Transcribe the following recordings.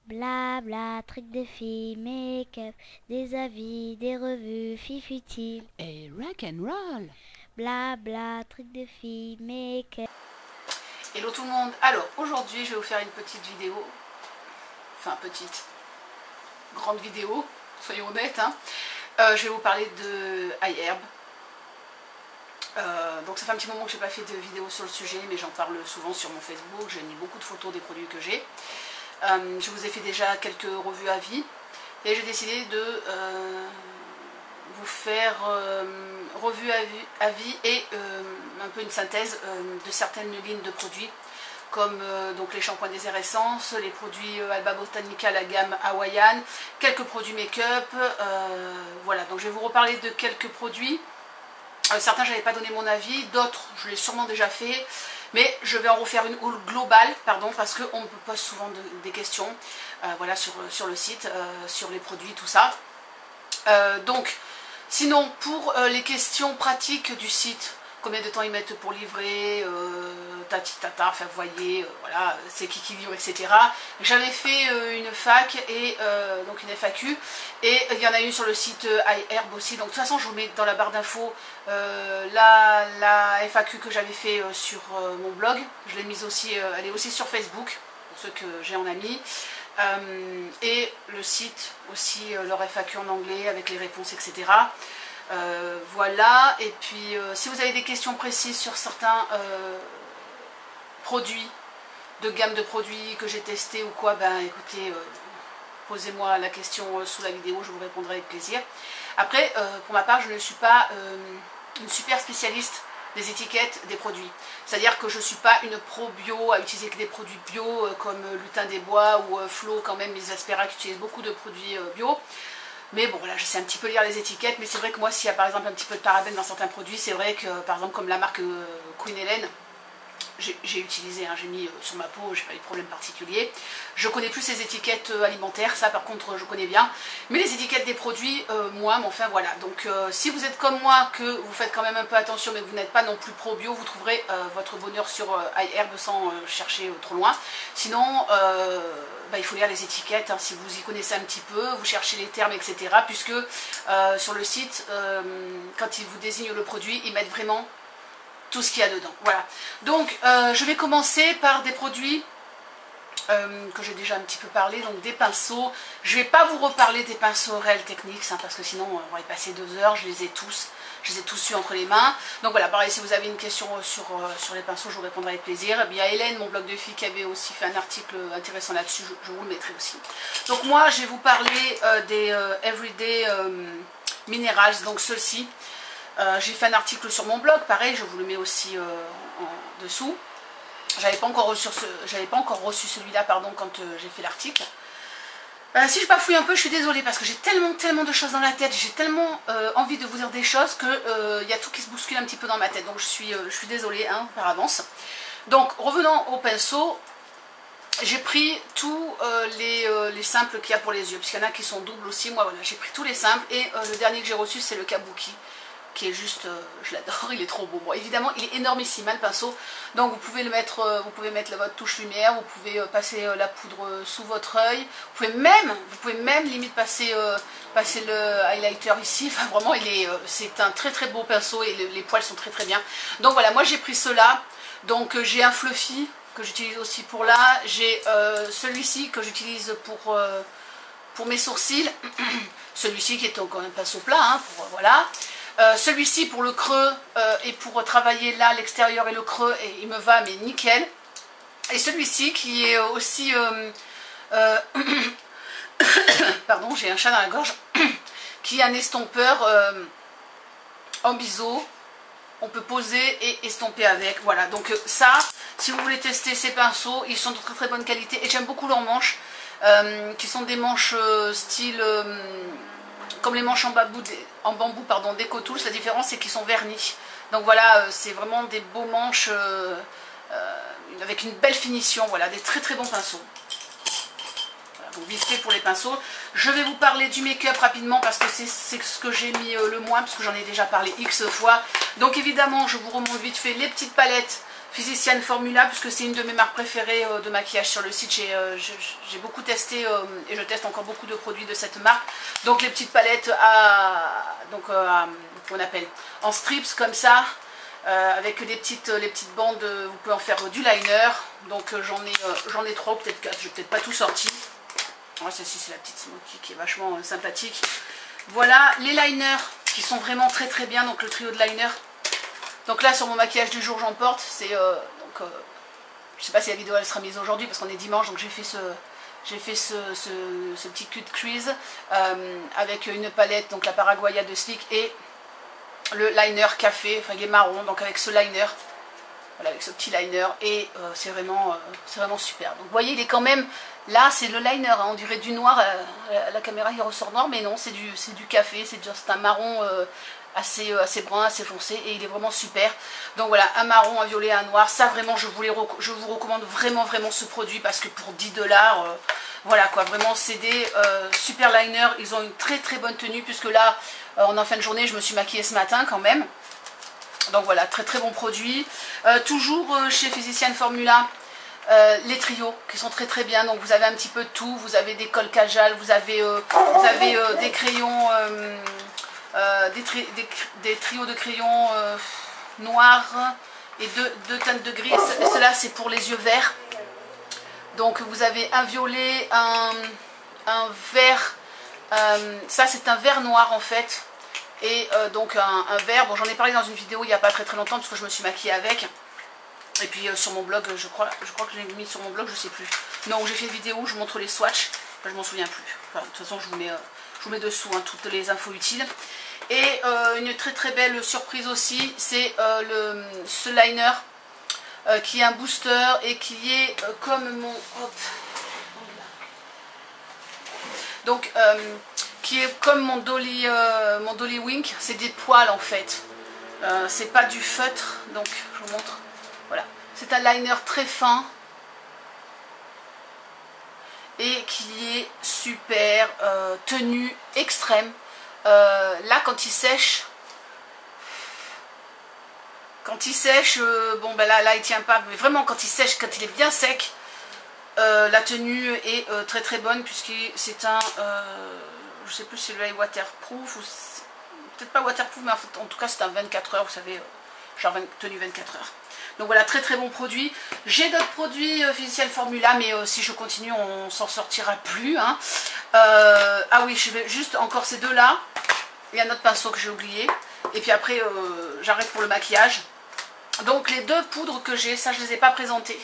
Blabla, trucs de filles, make-up, des avis, des revues, filles futiles. Et rock and roll. Blabla, trucs de filles, make-up. Hello tout le monde. Alors aujourd'hui je vais vous faire une petite vidéo, enfin petite, grande vidéo, soyons honnêtes. Hein. Je vais vous parler de iHerb. Donc ça fait un petit moment que je n'ai pas fait de vidéo sur le sujet, mais j'en parle souvent sur mon Facebook. J'ai mis beaucoup de photos des produits que j'ai. Je vous ai fait déjà quelques revues à vie et j'ai décidé de vous faire revue à vie et un peu une synthèse de certaines lignes de produits comme donc les shampoings des essences, les produits Alba Botanica, la gamme hawaïenne, quelques produits make-up, voilà, donc je vais vous reparler de quelques produits. Certains je n'avais pas donné mon avis, d'autres je l'ai sûrement déjà fait, mais je vais en refaire une haul globale, pardon, parce qu'on me pose souvent des questions voilà, sur le site, sur les produits, tout ça. Donc, sinon, pour les questions pratiques du site, combien de temps ils mettent pour livrer, tati tata, enfin vous voyez, voilà, c'est qui livre, etc. J'avais fait une fac et donc une FAQ, et il y en a une sur le site iHerb aussi. Donc de toute façon, je vous mets dans la barre d'infos la FAQ que j'avais fait sur mon blog. Je l'ai mise aussi, elle est aussi sur Facebook pour ceux que j'ai en ami. Et le site aussi, leur FAQ en anglais avec les réponses, etc. Voilà, et puis si vous avez des questions précises sur certains produits, de gamme de produits que j'ai testé ou quoi, ben écoutez, posez-moi la question sous la vidéo, je vous répondrai avec plaisir. Après, pour ma part, je ne suis pas une super spécialiste des étiquettes des produits. C'est-à-dire que je ne suis pas une pro bio à utiliser que des produits bio comme Lutin des Bois ou Flo, quand même, les Aspera qui utilisent beaucoup de produits bio. Mais bon, voilà, je sais un petit peu lire les étiquettes, mais c'est vrai que moi, s'il y a par exemple un petit peu de parabènes dans certains produits, c'est vrai que, par exemple, comme la marque Queen Hélène, j'ai utilisé, hein, j'ai mis sur ma peau, j'ai pas eu de problème particulier. Je connais plus les étiquettes alimentaires, ça par contre je connais bien, mais les étiquettes des produits, moi, mais enfin voilà. Donc si vous êtes comme moi, que vous faites quand même un peu attention, mais que vous n'êtes pas non plus pro bio, vous trouverez votre bonheur sur iHerb sans chercher trop loin. Sinon, bah, il faut lire les étiquettes, hein, si vous y connaissez un petit peu, vous cherchez les termes, etc. Puisque sur le site, quand ils vous désignent le produit, ils mettent vraiment tout ce qu'il y a dedans. Voilà. Donc je vais commencer par des produits que j'ai déjà un petit peu parlé, donc des pinceaux. Je ne vais pas vous reparler des pinceaux Real Techniques, hein, parce que sinon on va y passer 2 heures, je les ai tous eu entre les mains. Donc voilà, pareil, si vous avez une question sur les pinceaux, je vous répondrai avec plaisir. Et bien Hélène, mon blog de filles, qui avait aussi fait un article intéressant là-dessus, je vous le mettrai aussi. Donc moi, je vais vous parler des Everyday Minerals, donc ceux-ci. J'ai fait un article sur mon blog, pareil, je vous le mets aussi en dessous. J'avais pas encore reçu celui-là, pardon, quand j'ai fait l'article. Si je bafouille un peu, je suis désolée parce que j'ai tellement de choses dans la tête, j'ai tellement envie de vous dire des choses que y a tout qui se bouscule un petit peu dans ma tête. Donc je suis désolée, hein, par avance. Donc revenons au pinceau. J'ai pris tous les simples qu'il y a pour les yeux, parce qu'il y en a qui sont doubles aussi. Moi voilà, j'ai pris tous les simples et le dernier que j'ai reçu c'est le Kabuki, qui est juste, je l'adore, il est trop beau. Bon, évidemment, il est énormissime, hein, le pinceau. Donc, vous pouvez le mettre, votre touche lumière, vous pouvez passer la poudre sous votre œil. Vous pouvez même limite passer le highlighter ici. Enfin, vraiment, c'est un très beau pinceau et les poils sont très bien. Donc voilà, moi j'ai pris ceux-là. Donc j'ai un fluffy que j'utilise aussi pour là. J'ai celui-ci que j'utilise pour mes sourcils. Celui-ci qui est encore un pinceau plat, hein, voilà. Celui-ci pour le creux et pour travailler là l'extérieur et le creux, et il me va mais nickel. Et celui-ci qui est aussi pardon, j'ai un chat dans la gorge, qui est un estompeur en biseau. On peut poser et estomper avec, voilà. Donc ça, si vous voulez tester ces pinceaux, ils sont de très bonne qualité et j'aime beaucoup leurs manches qui sont des manches style comme les manches en bambou pardon, d'EcoTools. La différence c'est qu'ils sont vernis. Donc voilà, c'est vraiment des beaux manches avec une belle finition. Voilà, des très bons pinceaux. Voilà, donc vite fait pour les pinceaux. Je vais vous parler du make-up rapidement parce que c'est ce que j'ai mis le moins, parce que j'en ai déjà parlé X fois. Donc évidemment, je vous remonte vite fait les petites palettes Physician Formula, puisque c'est une de mes marques préférées de maquillage sur le site. J'ai beaucoup testé et je teste encore beaucoup de produits de cette marque. Donc les petites palettes qu'on appelle en strips comme ça, avec les petites bandes, vous pouvez en faire du liner. Donc j'en ai 3 ou peut-être 4, je vais peut-être pas tout sorti. Ouais, celle-ci c'est la petite Smoky qui est vachement sympathique. Voilà les liners qui sont vraiment très très bien, donc le trio de liners. Donc là sur mon maquillage du jour j'en porte, c'est je sais pas si la vidéo elle sera mise aujourd'hui parce qu'on est dimanche, donc j'ai fait ce petit cut crease avec une palette, donc la Paraguaya de Sleek et le liner café, enfin il est marron, donc avec ce liner, voilà, avec ce petit liner, et c'est vraiment super. Donc vous voyez il est quand même, là c'est le liner, hein, on dirait du noir, la caméra il ressort noir, mais non c'est du café, c'est juste un marron assez brun, assez foncé, et il est vraiment super. Donc voilà, un marron, un violet, un noir, ça vraiment je vous recommande vraiment ce produit parce que pour 10 $, voilà quoi, vraiment c'est des super liners. Ils ont une très bonne tenue puisque là on est en fin de journée, je me suis maquillée ce matin quand même. Donc voilà, très bon produit. Toujours chez Physician Formula, les trios qui sont très bien. Donc vous avez un petit peu de tout, vous avez des cols Kajal, vous avez des crayons, des trios de crayons noirs et deux teintes de gris. Et cela c'est pour les yeux verts. Donc vous avez un violet, un vert, ça c'est un vert noir en fait. Et donc un vert, bon j'en ai parlé dans une vidéo il n'y a pas très longtemps parce que je me suis maquillée avec. Et puis sur mon blog, je crois que je l'ai mis sur mon blog, je sais plus. Non, j'ai fait une vidéo où je montre les swatchs, enfin, je m'en souviens plus. Enfin, de toute façon je vous mets dessous hein, toutes les infos utiles. Et une très belle surprise aussi, c'est ce liner qui est un booster et qui est comme mon... Hop, donc qui est comme mon Dolly Wink, c'est des poils en fait. C'est pas du feutre, donc je vous montre. Voilà, c'est un liner très fin et qui est super tenue extrême. Là quand il sèche, bon ben là il tient pas, mais vraiment quand il sèche, quand il est bien sec, la tenue est très bonne puisque c'est un je sais plus si le est waterproof ou peut-être pas waterproof, mais en tout cas c'est un 24 heures, vous savez, genre tenue 24 heures. Donc voilà, très bon produit. J'ai d'autres produits Physician Formula, mais si je continue on s'en sortira plus hein. Ah oui, je vais juste encore ces deux là. Il y a un autre pinceau que j'ai oublié. Et puis après j'arrête pour le maquillage. Donc les deux poudres que j'ai, ça je les ai pas présentées.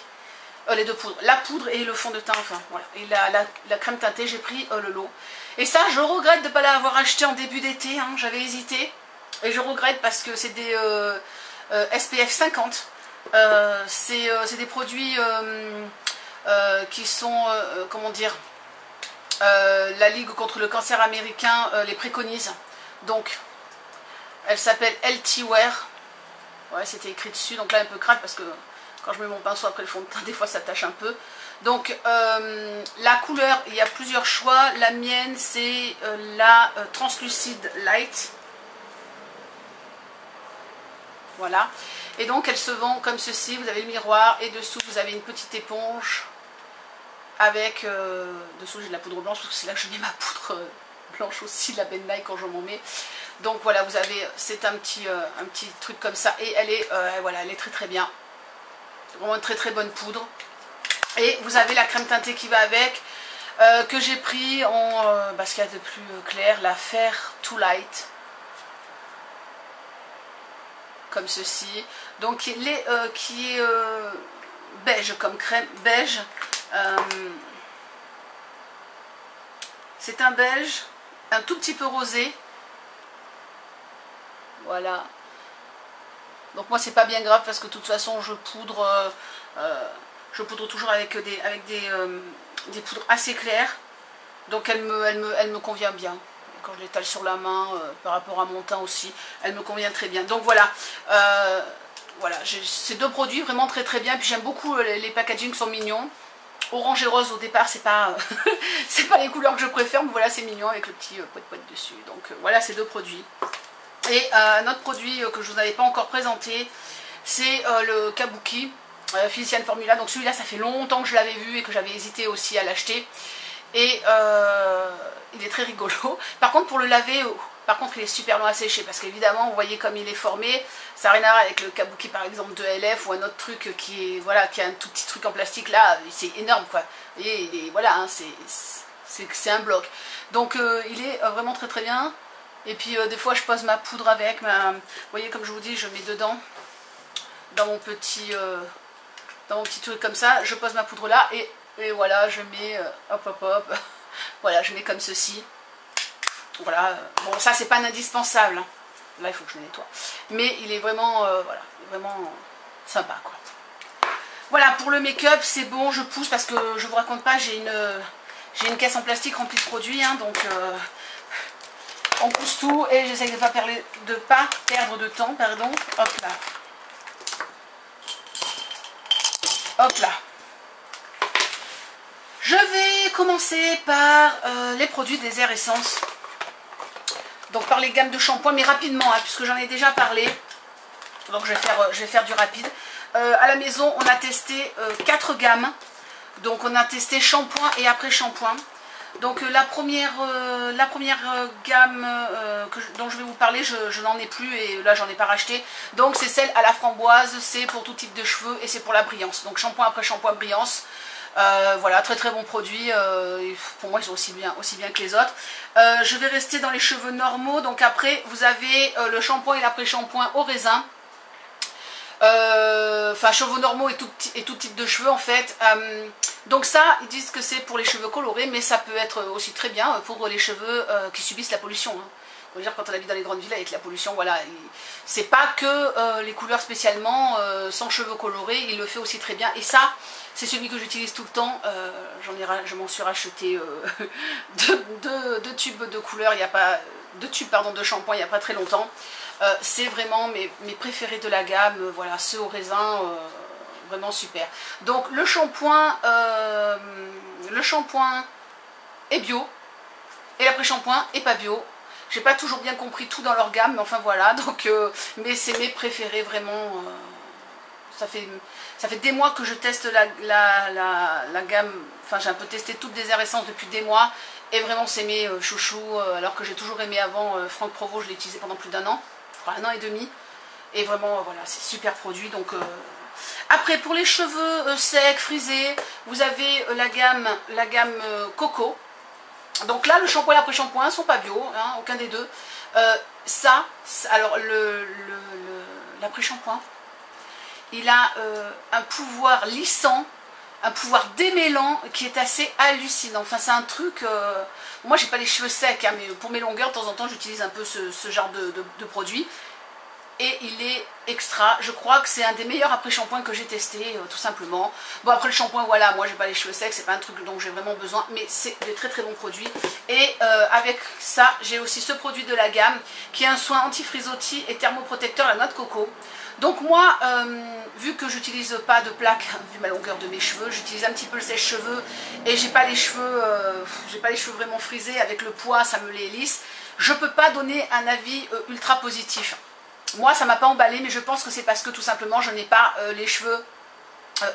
Les deux poudres, la poudre et le fond de teint, enfin voilà. Et la crème teintée, j'ai pris le lot. Et ça, je regrette de ne pas l'avoir acheté en début d'été, hein, j'avais hésité. Et je regrette parce que c'est des SPF 50. C'est des produits qui sont, comment dire, la Ligue contre le cancer américain les préconise. Donc, elle s'appelle LT Wear. Ouais, c'était écrit dessus, donc là un peu crade parce que quand je mets mon pinceau après le fond de teint, des fois ça tâche un peu. Donc la couleur, il y a plusieurs choix. La mienne c'est la Translucide Light. Voilà. Et donc elle se vend comme ceci. Vous avez le miroir et dessous vous avez une petite éponge. Avec, dessous j'ai de la poudre blanche parce que c'est là que je mets ma poudre blanche aussi, la Ben Nye quand je m'en mets. Donc voilà, vous avez, c'est un petit truc comme ça. Et elle est, voilà, elle est très bien. Vraiment une très bonne poudre. Et vous avez la crème teintée qui va avec, que j'ai pris en ce qu'il y a de plus clair, la Fair to Light, comme ceci. Donc qui est beige, comme crème beige. C'est un beige, un tout petit peu rosé. Voilà. Donc moi c'est pas bien grave parce que de toute façon je poudre toujours avec des poudres assez claires. Donc elle me convient bien. Quand je l'étale sur la main, par rapport à mon teint aussi, elle me convient très bien. Donc voilà, voilà, ces deux produits vraiment très bien. Puis j'aime beaucoup les packaging sont mignons. Orange et rose au départ c'est pas c'est pas les couleurs que je préfère, mais voilà c'est mignon avec le petit poète dessus. Donc voilà ces deux produits. Et un autre produit que je ne vous avais pas encore présenté, c'est le Kabuki Physician Formula. Donc celui-là, ça fait longtemps que je l'avais vu et que j'avais hésité aussi à l'acheter. Et il est très rigolo. Par contre, pour le laver, par contre, il est super long à sécher. Parce qu'évidemment, vous voyez comme il est formé. Ça n'a rien à voir avec le Kabuki, par exemple, de LF ou un autre truc qui est, voilà, qui a un tout petit truc en plastique. Là, c'est énorme, quoi. Vous voyez, il est, voilà, hein, c'est un bloc. Donc, il est vraiment très très bien. Et puis, des fois, je pose ma poudre avec. Vous voyez, comme je vous dis, je mets dedans, dans mon petit truc comme ça. Je pose ma poudre là et voilà, je mets, hop hop hop, voilà, je mets comme ceci. Voilà, bon, ça c'est pas un indispensable, hein. Là il faut que je le nettoie. Mais il est vraiment, voilà, vraiment sympa, quoi. Voilà, pour le make-up, c'est bon, je pousse parce que je vous raconte pas, j'ai une caisse en plastique remplie de produits, hein, donc on pousse tout et j'essaye de pas perdre de temps, pardon. Hop là. Hop là. Je vais commencer par les produits des Air Essence. Donc par les gammes de shampoing, mais rapidement, hein, puisque j'en ai déjà parlé. Donc je vais faire du rapide. À la maison, on a testé 4 gammes. Donc on a testé shampoing et après shampoing. Donc la première gamme dont je vais vous parler, je n'en ai plus et là j'en ai pas racheté. Donc c'est celle à la framboise, c'est pour tout type de cheveux et c'est pour la brillance. Donc shampoing après shampoing brillance. Voilà, très très bon produit. Pour moi ils sont aussi bien que les autres. Je vais rester dans les cheveux normaux. Donc après vous avez le shampoing et l'après-shampoing au raisin. Enfin cheveux normaux et tout type de cheveux en fait. Donc ça, ils disent que c'est pour les cheveux colorés, mais ça peut être aussi très bien pour les cheveux qui subissent la pollution, hein. On va dire quand on habite dans les grandes villes avec la pollution, voilà, c'est pas que les couleurs spécialement sans cheveux colorés, il le fait aussi très bien. Et ça, c'est celui que j'utilise tout le temps. Je m'en suis racheté deux tubes de couleurs, il y a pas deux tubes pardon de shampoing il n'y a pas très longtemps. C'est vraiment mes préférés de la gamme, voilà, ceux au raisin. Vraiment super. Donc le shampoing est bio et l'après-shampoing est pas bio. J'ai pas toujours bien compris tout dans leur gamme, mais enfin voilà. Donc, mais c'est mes préférés vraiment. Ça fait des mois que je teste la gamme. Enfin, j'ai un peu testé toutes des Air Essence depuis des mois et vraiment c'est mes chouchous. Alors que j'ai toujours aimé avant Franck Provost, je l'ai utilisé pendant plus d'un an, un an et demi. Et vraiment voilà, c'est super produit. Donc après, pour les cheveux secs, frisés, vous avez la gamme Coco. Donc là, le shampoing et l'après-shampoing ne sont pas bio, hein, aucun des deux. Alors l'après-shampoing, il a un pouvoir lissant, un pouvoir démêlant qui est assez hallucinant. Enfin, c'est un truc... moi, j'ai pas les cheveux secs, hein, mais pour mes longueurs, de temps en temps, j'utilise un peu ce genre de produit. Et il est extra, je crois que c'est un des meilleurs après-shampoing que j'ai testé, tout simplement. Bon, après le shampoing, voilà, moi j'ai pas les cheveux secs, c'est pas un truc dont j'ai vraiment besoin, mais c'est des très très bons produits. Et avec ça, j'ai aussi ce produit de la gamme, qui est un soin anti-frisottis et thermoprotecteur à la noix de coco. Donc moi, vu que j'utilise pas de plaque, vu ma longueur de mes cheveux, j'utilise un petit peu le sèche-cheveux, et j'ai pas les cheveux vraiment frisés, avec le poids, ça me les lisse. Je peux pas donner un avis ultra positif. Moi, ça m'a pas emballé, mais je pense que c'est parce que tout simplement, je n'ai pas les cheveux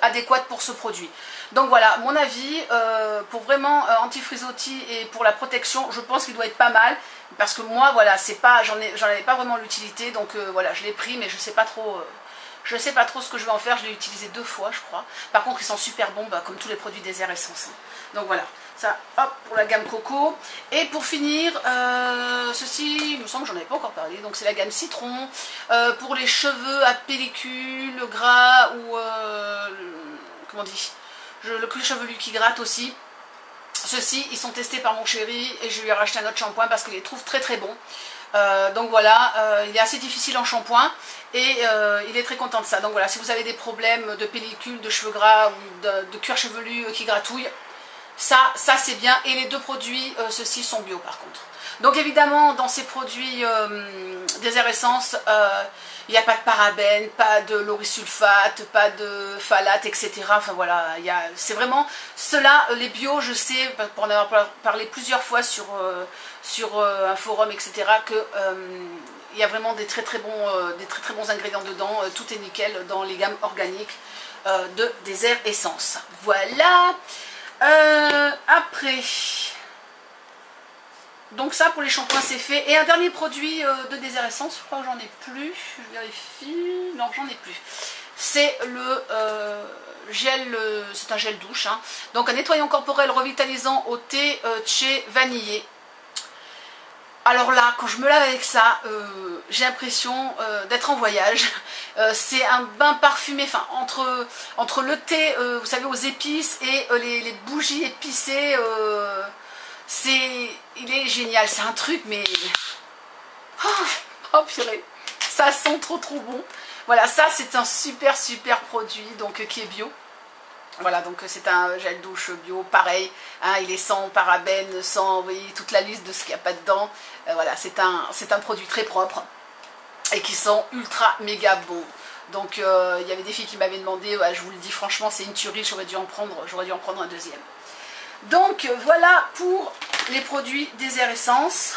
adéquats pour ce produit. Donc voilà, mon avis, pour vraiment anti-frisottis et pour la protection, je pense qu'il doit être pas mal. Parce que moi, voilà, c'est pas, j'en avais pas vraiment l'utilité, donc voilà, je l'ai pris, mais je sais pas trop ce que je vais en faire. Je l'ai utilisé 2 fois, je crois. Par contre, ils sont super bons, comme tous les produits des Air Essence, hein. Donc voilà. Ça, hop, pour la gamme Coco. Et pour finir, ceci, il me semble que j'en avais pas encore parlé, donc c'est la gamme Citron. Pour les cheveux à pellicule, gras ou, comment on dit, le cuir chevelu qui gratte aussi. Ceux-ci, ils sont testés par mon chéri et je lui ai racheté un autre shampoing parce qu'il les trouve très très bons. Donc voilà, il est assez difficile en shampoing et il est très content de ça. Donc voilà, si vous avez des problèmes de pellicule, de cheveux gras ou de cuir chevelu qui gratouille, ça c'est bien. Et les 2 produits, ceux-ci sont bio par contre. Donc évidemment, dans ces produits des Air Essence, il n'y a pas de parabènes, pas de laurysulfate, pas de phthalate, etc. Enfin voilà, c'est vraiment ceux-là, les bio, je sais, pour en avoir parlé plusieurs fois sur un forum, etc., que il y a vraiment des très très bons ingrédients dedans. Tout est nickel dans les gammes organiques de Désert Essence. Voilà. Après, donc ça pour les shampoings c'est fait. Et un dernier produit de Désert Essence, je crois que j'en ai plus. Je vérifie. Non, j'en ai plus. C'est le gel, c'est un gel douche. Hein. Donc un nettoyant corporel revitalisant au thé tché vanillé. Alors là, quand je me lave avec ça, j'ai l'impression d'être en voyage. C'est un bain parfumé, enfin entre le thé, vous savez, aux épices et les bougies épicées. Il est génial, c'est un truc, mais... Oh purée, ça sent trop bon. Voilà, ça c'est un super produit, donc qui est bio. Voilà, donc c'est un gel douche bio, pareil, hein, il est sans parabènes, sans, vous voyez, toute la liste de ce qu'il n'y a pas dedans. Voilà, c'est un produit très propre et qui sent ultra méga bon. Donc il y avait des filles qui m'avaient demandé, ouais, je vous le dis franchement, c'est une tuerie, j'aurais dû en prendre un deuxième. Donc voilà pour les produits Désert Essence.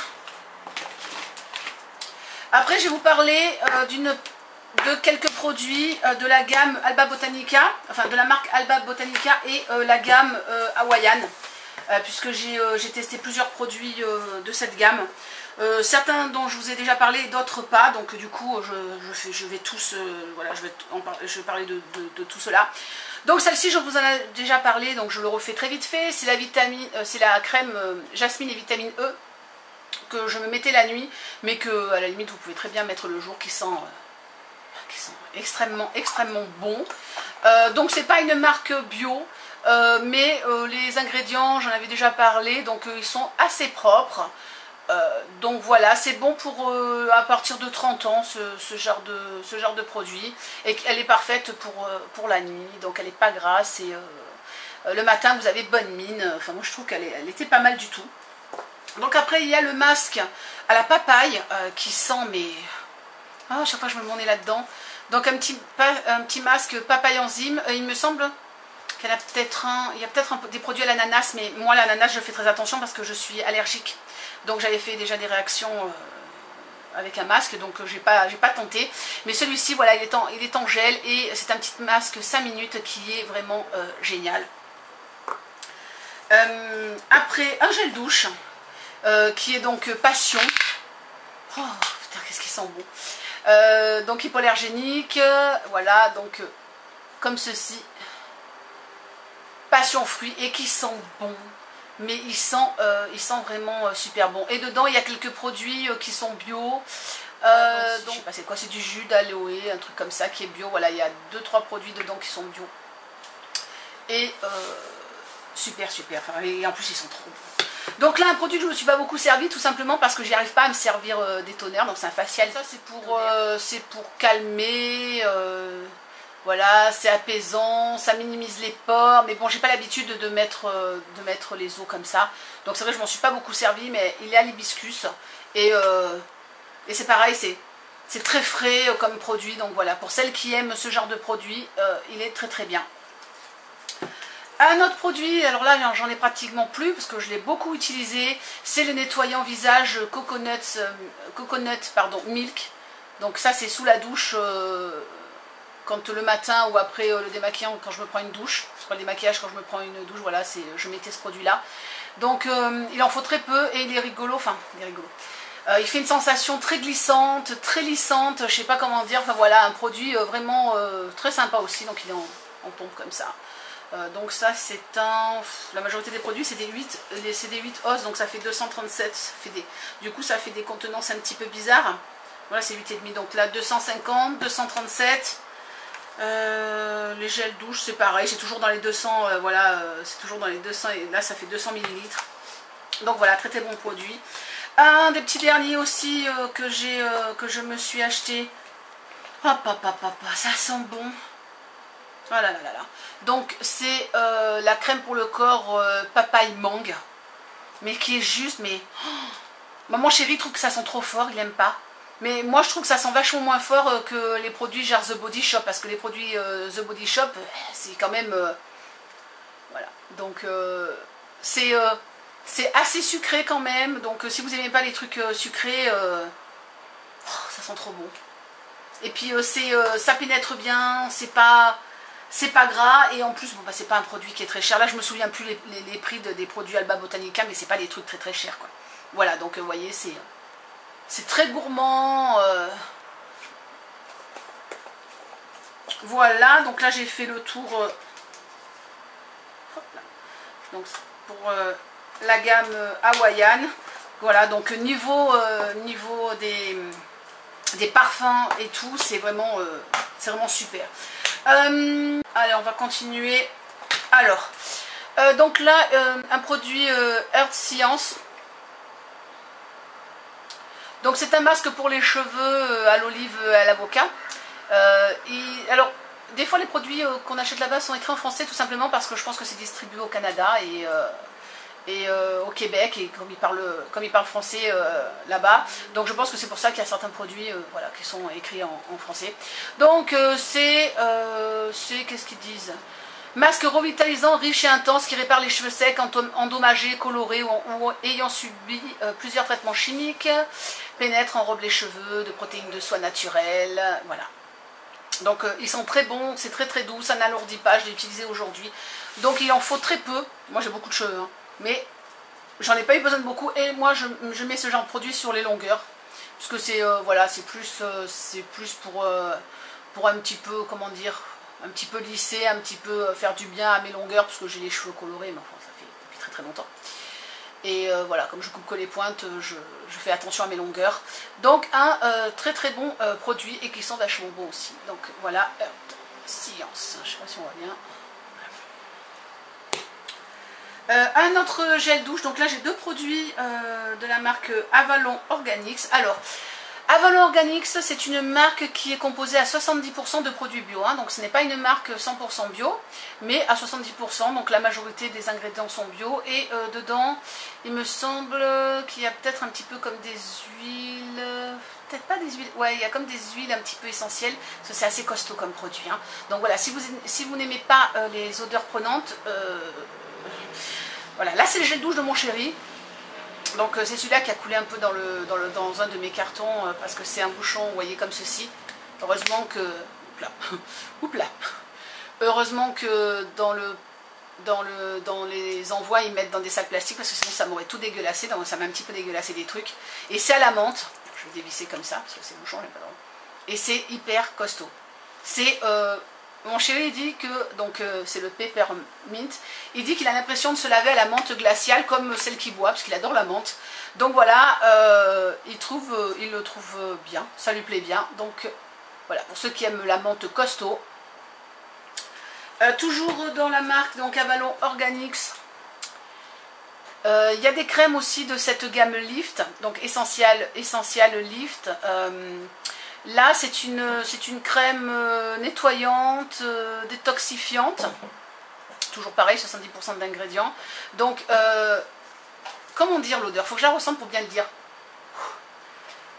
Après, je vais vous parler de quelques produits de la gamme Alba Botanica, enfin de la marque Alba Botanica et la gamme Hawaiian, puisque j'ai testé plusieurs produits de cette gamme. Certains dont je vous ai déjà parlé, d'autres pas, donc du coup je vais tous, voilà, je vais parler de tout cela. Donc celle-ci je vous en ai déjà parlé, donc je le refais très vite fait. C'est la crème jasmine et vitamine E que je me mettais la nuit, mais que à la limite vous pouvez très bien mettre le jour, qui sent extrêmement bon. Donc c'est pas une marque bio, mais les ingrédients, j'en avais déjà parlé, donc ils sont assez propres. Donc voilà, c'est bon pour à partir de 30 ans ce genre de produit, et elle est parfaite pour la nuit, donc elle n'est pas grasse, et le matin vous avez bonne mine. Enfin moi je trouve qu'elle était pas mal du tout. Donc après il y a le masque à la papaye qui sent, mais à chaque fois je me mets là-dedans. Donc un petit masque papaye enzyme, il me semble qu'il y a peut-être des produits à l'ananas, mais moi l'ananas je fais très attention parce que je suis allergique. Donc j'avais fait déjà des réactions avec un masque, donc j'ai pas tenté. Mais celui-ci, voilà, il est en gel, et c'est un petit masque 5 minutes qui est vraiment génial. Après, un gel douche qui est donc Passion. Oh putain, qu'est-ce qu'il sent bon. Donc hypoallergénique, voilà, donc comme ceci. Passion fruit, et qui sent bon. Mais il sent vraiment super bon. Et dedans, il y a quelques produits qui sont bio. Donc, je sais pas c'est quoi, c'est du jus d'aloe, un truc comme ça qui est bio. Voilà, il y a 2-3 produits dedans qui sont bio. Et super. Enfin, et en plus, ils sont trop bons. Donc là, un produit que je ne me suis pas beaucoup servi, tout simplement parce que j'y arrive pas à me servir des toners. Donc c'est un facial. Ça, c'est pour calmer. Voilà, c'est apaisant, ça minimise les pores, mais bon, j'ai pas l'habitude de mettre les os comme ça. Donc c'est vrai, je m'en suis pas beaucoup servi, mais il est à l'hibiscus. Et c'est pareil, c'est très frais comme produit. Donc voilà, pour celles qui aiment ce genre de produit, il est très bien. Un autre produit, alors là j'en ai pratiquement plus parce que je l'ai beaucoup utilisé, c'est le nettoyant visage Coconut Milk. Donc ça c'est sous la douche. Quand le matin ou après le démaquillant, quand je me prends une douche, c'est pas le démaquillage, quand je me prends une douche, voilà, je mettais ce produit là. Donc il en faut très peu, et il est rigolo, il fait une sensation très glissante, très lissante, je sais pas comment dire, enfin voilà, un produit vraiment très sympa aussi, donc il est en pompe comme ça. Donc ça c'est la majorité des produits c'est des 8 os, donc ça fait 237, du coup ça fait des contenances un petit peu bizarres. Voilà, c'est 8,5, donc là 250, 237. Les gels douche c'est pareil, c'est toujours dans les 200, voilà, c'est toujours dans les 200, et là ça fait 200 ml. Donc voilà, très bon produit. Un des petits derniers aussi que je me suis acheté. Ça sent bon. Oh là là là là. Donc c'est la crème pour le corps papaye mangue, mais qui est juste, mais maman chérie trouve que ça sent trop fort, il aime pas. Mais moi je trouve que ça sent vachement moins fort que les produits genre The Body Shop, parce que les produits The Body Shop c'est quand même voilà, donc c'est assez sucré quand même, donc si vous n'aimez pas les trucs sucrés, sent trop bon. Et puis ça pénètre bien, c'est pas gras, et en plus bon, bah, c'est pas un produit qui est très cher. Là je me souviens plus les prix des produits Alba Botanica, mais c'est pas des trucs très très chers quoi. Voilà, donc vous voyez, c'est très gourmand. Voilà, donc là j'ai fait le tour donc pour la gamme hawaïane. Voilà, donc niveau des parfums et tout, c'est vraiment super. Allez, on va continuer. Alors, donc là, un produit Earth Science. Donc c'est un masque pour les cheveux à l'olive, à l'avocat. Alors, des fois les produits qu'on achète là-bas sont écrits en français tout simplement parce que je pense que c'est distribué au Canada et au Québec, et comme ils parlent français là-bas, donc je pense que c'est pour ça qu'il y a certains produits voilà, qui sont écrits en français. Donc qu'est-ce qu'ils disent? Masque revitalisant, riche et intense qui répare les cheveux secs, endommagés, colorés ou ayant subi plusieurs traitements chimiques, pénètre, enrobe les cheveux de protéines de soie naturelles, voilà. Donc ils sont très bons, c'est très très doux, ça n'alourdit pas, je l'ai utilisé aujourd'hui. Donc il en faut très peu, moi j'ai beaucoup de cheveux, hein, mais j'en ai pas eu besoin de beaucoup, et moi je mets ce genre de produit sur les longueurs. Parce que c'est voilà, c'est plus pour un petit peu, comment dire, un petit peu lisser, un petit peu faire du bien à mes longueurs, parce que j'ai les cheveux colorés, mais enfin ça fait depuis très très longtemps. Et voilà, comme je coupe que les pointes, je fais attention à mes longueurs. Donc un très très bon produit, et qui sent vachement bon aussi. Donc voilà, Earth Science, je sais pas si on voit bien. Un autre gel douche, donc là j'ai deux produits de la marque Avalon Organics. Alors, Avalon Organics, c'est une marque qui est composée à 70% de produits bio, hein, donc ce n'est pas une marque 100% bio, mais à 70%, donc la majorité des ingrédients sont bio, et dedans, il me semble qu'il y a peut-être un petit peu comme des huiles, peut-être pas des huiles, ouais, il y a comme des huiles un petit peu essentielles, parce que c'est assez costaud comme produit, hein. Donc voilà, si vous n'aimez pas les odeurs prenantes, voilà, là c'est le gel douche de mon chéri. Donc c'est celui-là qui a coulé un peu dans un de mes cartons, parce que c'est un bouchon, vous voyez, comme ceci. Heureusement que... Oupla. Heureusement que dans les envois, ils mettent dans des sacs plastiques, parce que sinon ça m'aurait tout dégueulassé, donc ça m'a un petit peu dégueulassé des trucs. Et c'est à la menthe, je vais dévisser comme ça, parce que c'est bouchon, j'ai pas le droit. Et c'est hyper costaud. C'est... mon chéri dit que, donc c'est le Peppermint, il dit qu'il a l'impression de se laver à la menthe glaciale comme celle qu'il boit, parce qu'il adore la menthe. Donc voilà, il le trouve bien, ça lui plaît bien. Donc voilà, pour ceux qui aiment la menthe costaud. Toujours dans la marque, donc Avalon Organics, il y a des crèmes aussi de cette gamme Lift, donc Essential Lift. Là, c'est une crème nettoyante, détoxifiante. Toujours pareil, 70% d'ingrédients. Donc, comment dire l'odeur? Faut que je la ressente pour bien le dire.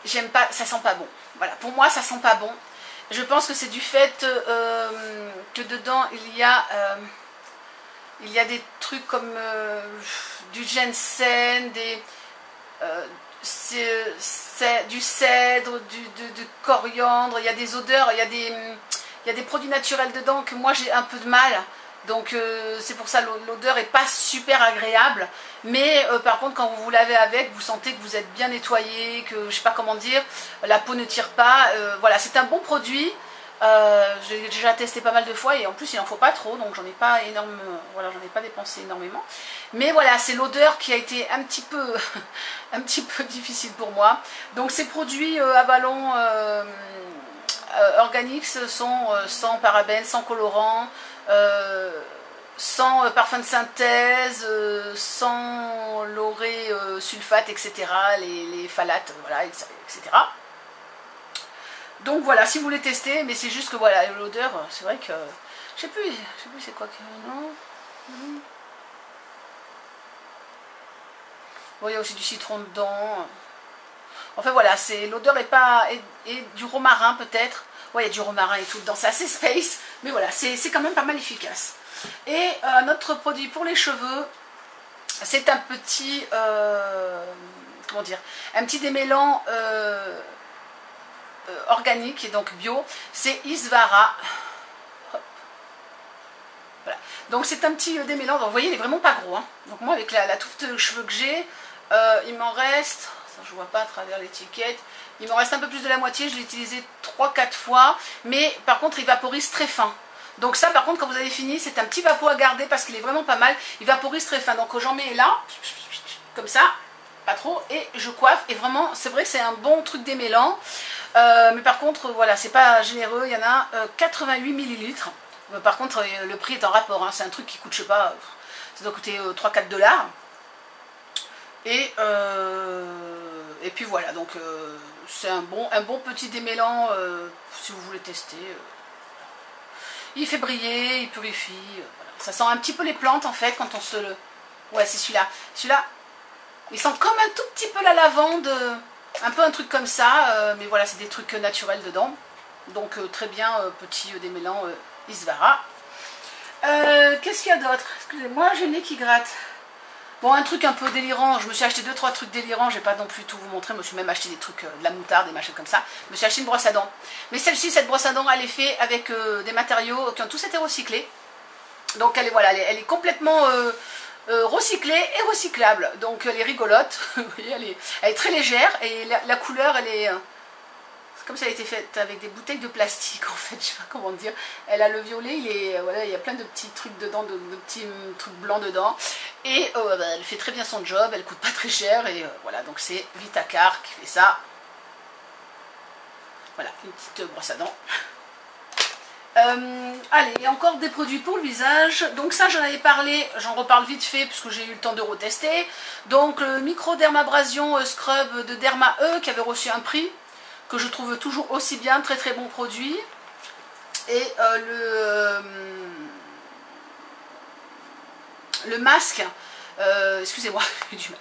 J'aime pas, ça sent pas bon. Voilà, pour moi, ça sent pas bon. Je pense que c'est du fait que dedans, il y a des trucs comme du ginseng, du cèdre, du coriandre, il y a des odeurs, il y a des produits naturels dedans que moi j'ai un peu de mal, donc c'est pour ça l'odeur est pas super agréable, mais par contre quand vous vous lavez avec, vous sentez que vous êtes bien nettoyé, que je sais pas comment dire, la peau ne tire pas, voilà, c'est un bon produit. J'ai déjà testé pas mal de fois, et en plus il n'en faut pas trop, donc j'en ai pas voilà, j'en ai pas dépensé énormément, mais voilà, c'est l'odeur qui a été un petit peu difficile pour moi. Donc ces produits Avalon Organics sont sans parabènes, sans colorants, sans parfum de synthèse, sans lauré, sulfate, etc., les phthalates, voilà, etc. Donc voilà, si vous voulez tester, mais c'est juste que voilà, l'odeur, c'est vrai que... Je sais plus c'est quoi que... Non. Bon, il y a aussi du citron dedans. Enfin voilà, l'odeur est pas... Et du romarin peut-être. Ouais, il y a du romarin et tout dedans, c'est assez space. Mais voilà, c'est quand même pas mal efficace. Et notre produit pour les cheveux, c'est un petit... comment dire? Un petit démêlant... organique et donc bio, c'est Isvara. Voilà. Donc c'est un petit démêlant, donc vous voyez il est vraiment pas gros, hein. Donc moi avec la touffe de cheveux que j'ai, il m'en reste, ça je vois pas à travers l'étiquette, il m'en reste un peu plus de la moitié, je l'ai utilisé 3-4 fois, mais par contre il vaporise très fin. Donc ça par contre quand vous avez fini, c'est un petit vapeau à garder parce qu'il est vraiment pas mal, il vaporise très fin, donc j'en mets là, comme ça, pas trop, et je coiffe, et vraiment c'est vrai que c'est un bon truc démêlant, mais par contre voilà, c'est pas généreux, il y en a 88 millilitres. Par contre, le prix est en rapport, hein. C'est un truc qui coûte, je sais pas, ça doit coûter 3-4 $. Et puis voilà, donc c'est un bon petit démêlant si vous voulez tester. Il fait briller, il purifie. Voilà. Ça sent un petit peu les plantes en fait quand on se le... Ouais, c'est celui-là. Celui-là, il sent comme un tout petit peu la lavande, un peu un truc comme ça, mais voilà, c'est des trucs naturels dedans. Donc très bien, petit démêlant Isvara. Qu'est-ce qu'il y a d'autre? Excusez-moi, j'ai le nez qui gratte. Bon, un truc un peu délirant, je me suis acheté 2-3 trucs délirants, je vais pas non plus tout vous montrer, je me suis même acheté des trucs, de la moutarde, des machins comme ça. Je me suis acheté une brosse à dents. Mais celle-ci, cette brosse à dents, elle est faite avec des matériaux qui ont tous été recyclés. Donc elle est, voilà, elle est complètement recyclée et recyclable. Donc elle est rigolote, vous voyez, elle est très légère et la couleur, elle est... comme ça a été faite avec des bouteilles de plastique en fait, je sais pas comment dire. Elle a le violet, voilà, il y a plein de petits trucs dedans, de petits trucs blancs dedans. Et elle fait très bien son job, elle coûte pas très cher. Et voilà, donc c'est Vitacar qui fait ça. Voilà, une petite brosse à dents. Allez, encore des produits pour le visage. Donc ça j'en avais parlé, j'en reparle vite fait puisque j'ai eu le temps de retester. Donc le microdermabrasion scrub de Derma E qui avait reçu un prix, que je trouve toujours aussi bien, très très bon produit. Et le masque, excusez-moi, j'ai du mal.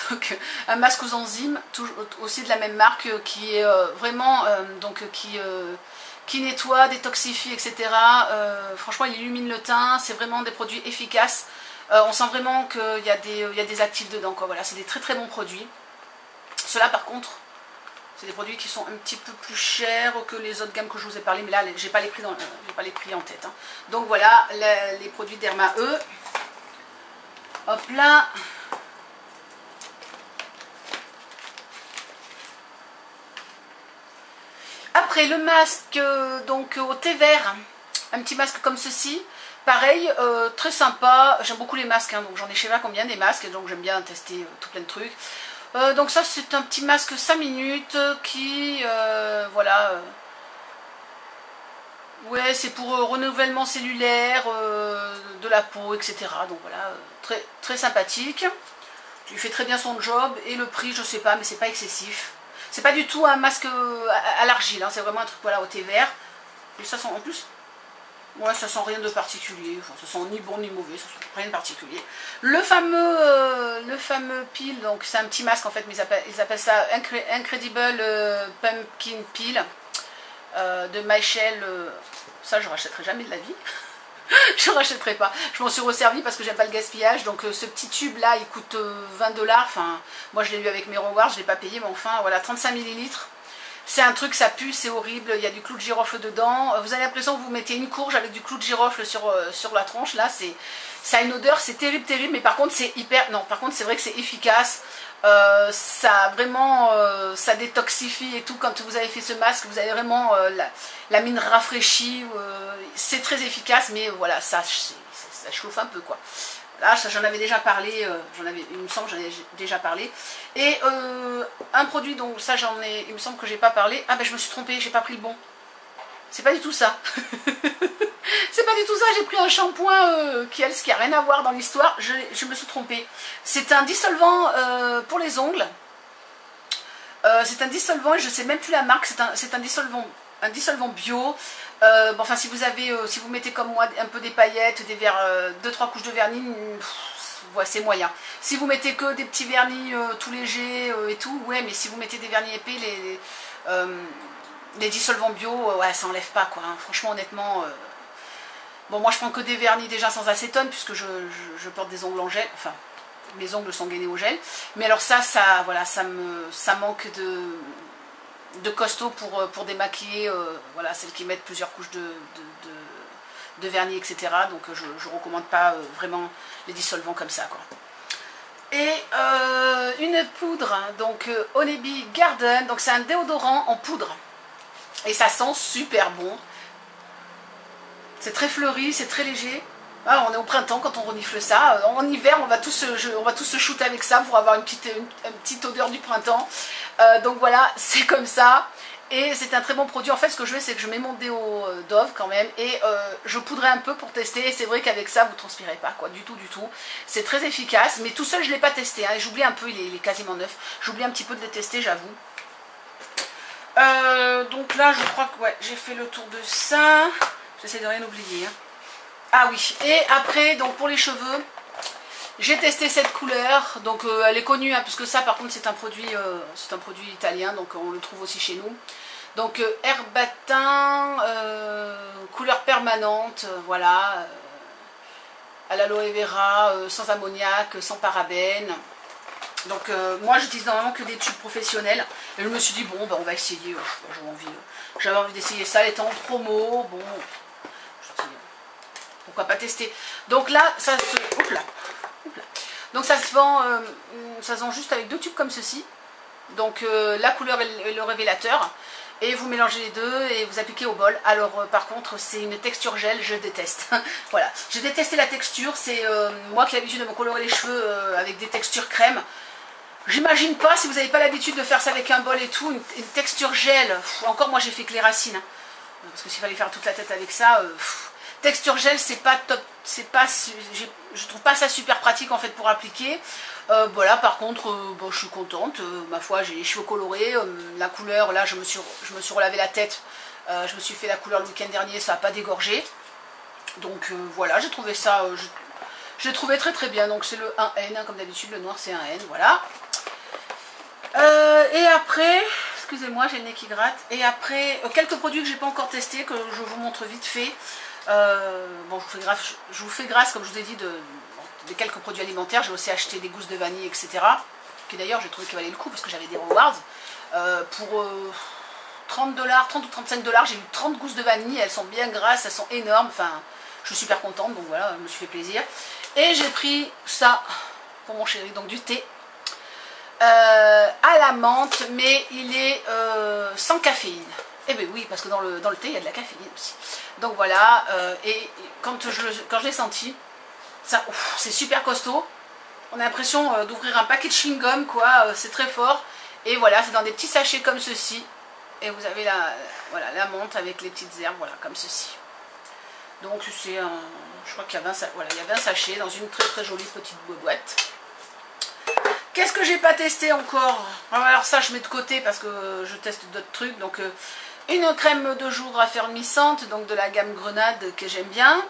Donc un masque aux enzymes, aussi de la même marque, qui est vraiment, qui nettoie, détoxifie, etc. Franchement, il illumine le teint, c'est vraiment des produits efficaces. On sent vraiment qu'il y a des actifs dedans, quoi. Voilà, c'est des très très bons produits. Ceux-là, par contre, c'est des produits qui sont un petit peu plus chers que les autres gammes que je vous ai parlé, mais là, j'ai pas les prix en tête, hein. Donc voilà, les produits Derma E. Hop là. Après le masque donc au thé vert, un petit masque comme ceci, pareil, très sympa. J'aime beaucoup les masques, hein, donc j'en ai je sais pas combien des masques, donc j'aime bien tester tout plein de trucs. Donc ça c'est un petit masque 5 minutes qui, voilà, ouais, c'est pour renouvellement cellulaire de la peau, etc. Donc voilà, très, très sympathique. Il fait très bien son job et le prix, je sais pas, mais c'est pas excessif. C'est pas du tout un masque à l'argile, hein, c'est vraiment un truc voilà, au thé vert. Et ça sent en plus, ouais, ça sent rien de particulier, enfin, ça sent ni bon ni mauvais, ça sent rien de particulier. Le fameux peel, donc c'est un petit masque en fait, mais ils appellent ça Incredible Pumpkin Peel de Michel. Ça je rachèterai jamais de la vie. Je ne rachèterai pas. Je m'en suis resservi parce que j'aime pas le gaspillage. Donc ce petit tube là il coûte 20 $. Enfin, moi je l'ai eu avec mes rewards, je ne l'ai pas payé, mais enfin voilà, 35 millilitres. C'est un truc, ça pue, c'est horrible. Il y a du clou de girofle dedans. Vous avez l'impression que vous mettez une courge avec du clou de girofle sur la tronche. Là, ça a une odeur, c'est terrible, terrible. Mais par contre, c'est hyper. Non, par contre, c'est vrai que c'est efficace. Ça vraiment, ça détoxifie et tout. Quand vous avez fait ce masque, vous avez vraiment la mine rafraîchie. C'est très efficace, mais voilà, ça chauffe un peu quoi. Là, j'en avais déjà parlé, il me semble que j'en ai déjà parlé. Et un produit, donc ça il me semble que j'ai pas parlé. Ah ben je me suis trompée, j'ai pas pris le bon. C'est pas du tout ça. C'est pas du tout ça, j'ai pris un shampoing qui a rien à voir dans l'histoire. Je me suis trompée. C'est un dissolvant pour les ongles. C'est un dissolvant, et je sais même plus la marque, c'est un dissolvant bio. Bon, enfin si vous mettez comme moi un peu des paillettes, 2-3 couches de vernis, ouais, c'est moyen. Si vous mettez que des petits vernis tout légers et tout, ouais, mais si vous mettez des vernis épais, les dissolvants bio, ouais, ça enlève pas quoi, hein. Franchement honnêtement, bon moi je prends que des vernis déjà sans acétone puisque je porte des ongles en gel, enfin mes ongles sont gainés au gel, mais alors voilà, ça manque de costaud pour démaquiller, voilà, celles qui mettent plusieurs couches de vernis, etc. Donc je ne recommande pas vraiment les dissolvants comme ça, quoi. Et une poudre, donc Honeybee Garden, donc c'est un déodorant en poudre. Et ça sent super bon. C'est très fleuri, c'est très léger. Ah, on est au printemps quand on renifle ça. En hiver, on va tous se shooter avec ça pour avoir une petite odeur du printemps. Donc voilà, c'est comme ça. Et c'est un très bon produit. En fait, ce que je fais, c'est que je mets mon déo Dove quand même. Et je poudrais un peu pour tester. Et c'est vrai qu'avec ça, vous ne transpirez pas, quoi. Du tout, du tout. C'est très efficace. Mais tout seul, je ne l'ai pas testé. Hein. J'oublie un peu, il est quasiment neuf. J'oublie un petit peu de le tester, j'avoue. Donc là, je crois que ouais, j'ai fait le tour de ça. J'essaie de rien oublier. Hein. Ah oui, et après, donc pour les cheveux, j'ai testé cette couleur. Donc elle est connue, hein, puisque ça, par contre, c'est un produit italien. Donc on le trouve aussi chez nous. Donc Herbatin, couleur permanente, voilà. À l'aloe vera, sans ammoniac, sans parabènes. Donc moi j'utilise normalement que des tubes professionnels. Et je me suis dit bon ben on va essayer, j'avais envie d'essayer ça, elle était en promo, bon je dis pourquoi pas tester. Donc là ça se. Oups là. Donc ça se vend juste avec 2 tubes comme ceci. Donc la couleur et le révélateur. Et vous mélangez les deux et vous appliquez au bol. Alors par contre c'est une texture gel, je déteste. Voilà, j'ai détesté la texture, c'est moi qui ai l'habitude de me colorer les cheveux avec des textures crème. J'imagine pas, si vous n'avez pas l'habitude de faire ça avec un bol et tout, une texture gel. Encore moi j'ai fait que les racines. Hein. Parce que s'il fallait faire toute la tête avec ça, texture gel c'est pas top, je trouve pas ça super pratique en fait pour appliquer. Voilà, par contre, bon, je suis contente, ma foi j'ai les cheveux colorés, la couleur, là je me suis relavé la tête, je me suis fait la couleur le week-end dernier, ça n'a pas dégorgé. Donc voilà, j'ai trouvé ça, je l'ai trouvé très très bien, donc c'est le 1N, hein, comme d'habitude le noir c'est 1N, voilà. Et après, excusez-moi j'ai le nez qui gratte, et après quelques produits que j'ai pas encore testés, que je vous montre vite fait. Bon je vous fais grâce comme je vous ai dit de quelques produits alimentaires. J'ai aussi acheté des gousses de vanille, etc. Qui d'ailleurs j'ai trouvé qu'ils valaient le coup parce que j'avais des rewards. Pour 30 $, 30 ou 35 $, j'ai eu 30 gousses de vanille, elles sont bien grasses, elles sont énormes, enfin je suis super contente, donc voilà, je me suis fait plaisir. Et j'ai pris ça pour mon chéri, donc du thé à la menthe, mais il est sans caféine. Eh bien oui, parce que dans le thé il y a de la caféine aussi. Donc voilà, et quand je l'ai senti, c'est super costaud. On a l'impression d'ouvrir un paquet de chewing-gum, quoi, c'est très fort. Et voilà, c'est dans des petits sachets comme ceci. Et vous avez voilà, la menthe avec les petites herbes, voilà, comme ceci. Donc c'est un, je crois qu'il y a 20 sachets dans une très très jolie petite boîte. Qu'est-ce que j'ai pas testé encore? Alors ça je mets de côté parce que je teste d'autres trucs. Donc une crème de jour raffermissante, donc de la gamme Grenade que j'aime bien.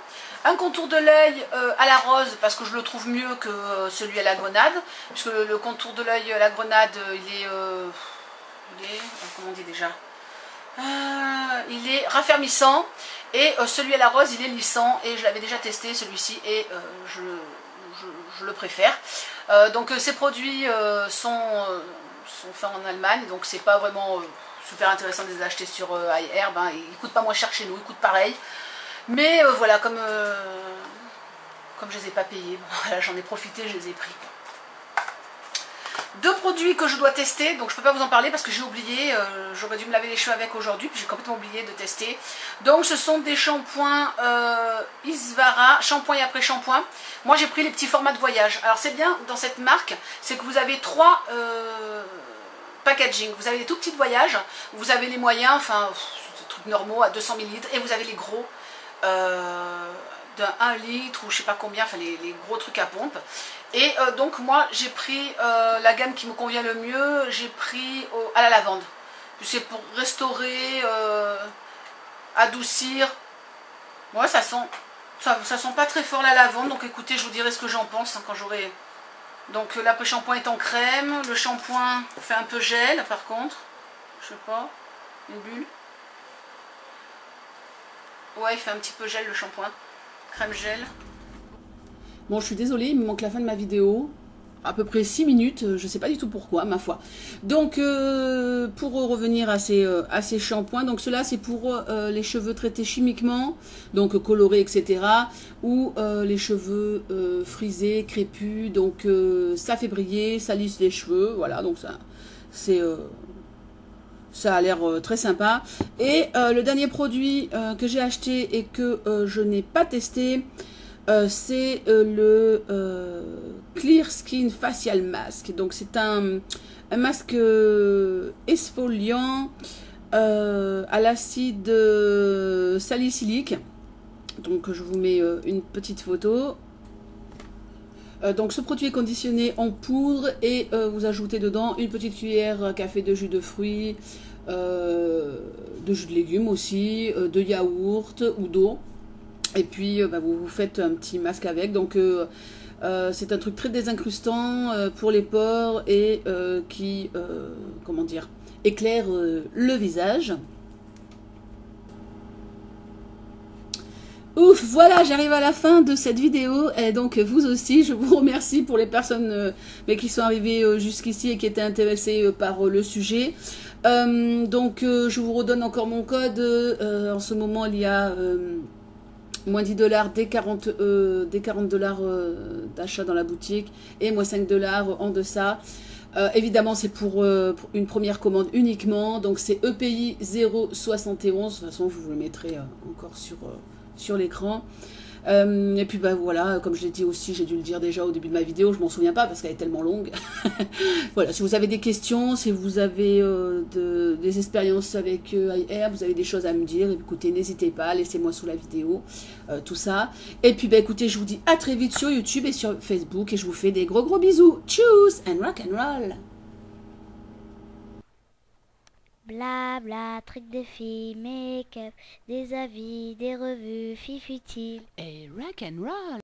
Un contour de l'œil à la rose parce que je le trouve mieux que celui à la grenade. Puisque le contour de l'œil à la grenade il est comment on dit déjà, il est raffermissant. Et celui à la rose il est lissant. Et je l'avais déjà testé celui-ci et je le préfère. Donc ces produits sont faits en Allemagne. Donc c'est pas vraiment super intéressant de les acheter sur iHerb. Hein. Ils coûtent pas moins cher chez nous, ils coûtent pareil. Mais voilà, comme je les ai pas payés, bon, voilà, j'en ai profité, je les ai pris. Deux produits que je dois tester, donc je peux pas vous en parler parce que j'ai oublié, j'aurais dû me laver les cheveux avec aujourd'hui, puis j'ai complètement oublié de tester. Donc ce sont des shampoings Isvara, shampoing et après shampoing. Moi j'ai pris les petits formats de voyage. Alors c'est bien dans cette marque, c'est que vous avez 3 packaging. Vous avez les tout petits de voyage, vous avez les moyens, enfin des trucs normaux à 200 ml, et vous avez les gros d'un 1 litre ou je sais pas combien, enfin les gros trucs à pompe. Et donc moi j'ai pris la gamme qui me convient le mieux, j'ai pris à la lavande. C'est pour restaurer, adoucir. Ouais, ça sent pas très fort la lavande, donc écoutez, je vous dirai ce que j'en pense hein, quand j'aurai. Donc l'après-shampoing est en crème, le shampoing fait un peu gel par contre, je sais pas, une bulle. Ouais, il fait un petit peu gel le shampoing, crème gel. Bon, je suis désolée, il me manque la fin de ma vidéo. à peu près 6 minutes, je sais pas du tout pourquoi, ma foi. Donc, pour revenir à ces shampoings, donc cela c'est pour les cheveux traités chimiquement, donc colorés, etc. Ou les cheveux frisés, crépus, donc ça fait briller, ça lisse les cheveux, voilà, donc ça, c'est... ça a l'air très sympa. Et le dernier produit que j'ai acheté et que je n'ai pas testé, c'est le Clear Skin Facial Mask. Donc c'est un masque exfoliant à l'acide salicylique. Donc je vous mets une petite photo. Donc ce produit est conditionné en poudre et vous ajoutez dedans une petite cuillère à café de jus de fruits, de jus de légumes aussi, de yaourt ou d'eau. Et puis vous faites un petit masque avec. Donc c'est un truc très désincrustant pour les pores et qui comment dire, éclaire le visage. Ouf, voilà, j'arrive à la fin de cette vidéo et donc vous aussi, je vous remercie pour les personnes qui sont arrivées jusqu'ici et qui étaient intéressées par le sujet. Donc je vous redonne encore mon code. En ce moment, il y a moins 10 $ dès 40 $ d'achat dans la boutique et moins 5 $ en deçà. Évidemment, c'est pour une première commande uniquement. Donc c'est EPI 071. De toute façon, je vous le mettrai encore sur l'écran. Et puis voilà, comme je l'ai dit aussi, j'ai dû le dire déjà au début de ma vidéo, je m'en souviens pas parce qu'elle est tellement longue. Voilà, si vous avez des questions, si vous avez des expériences avec AIR, vous avez des choses à me dire, écoutez, n'hésitez pas, laissez-moi sous la vidéo, tout ça. Et puis écoutez, je vous dis à très vite sur YouTube et sur Facebook et je vous fais des gros bisous. Tchuss and rock and roll. Blabla, trucs de filles, make-up, des avis, des revues, fifutile. Et rock and roll.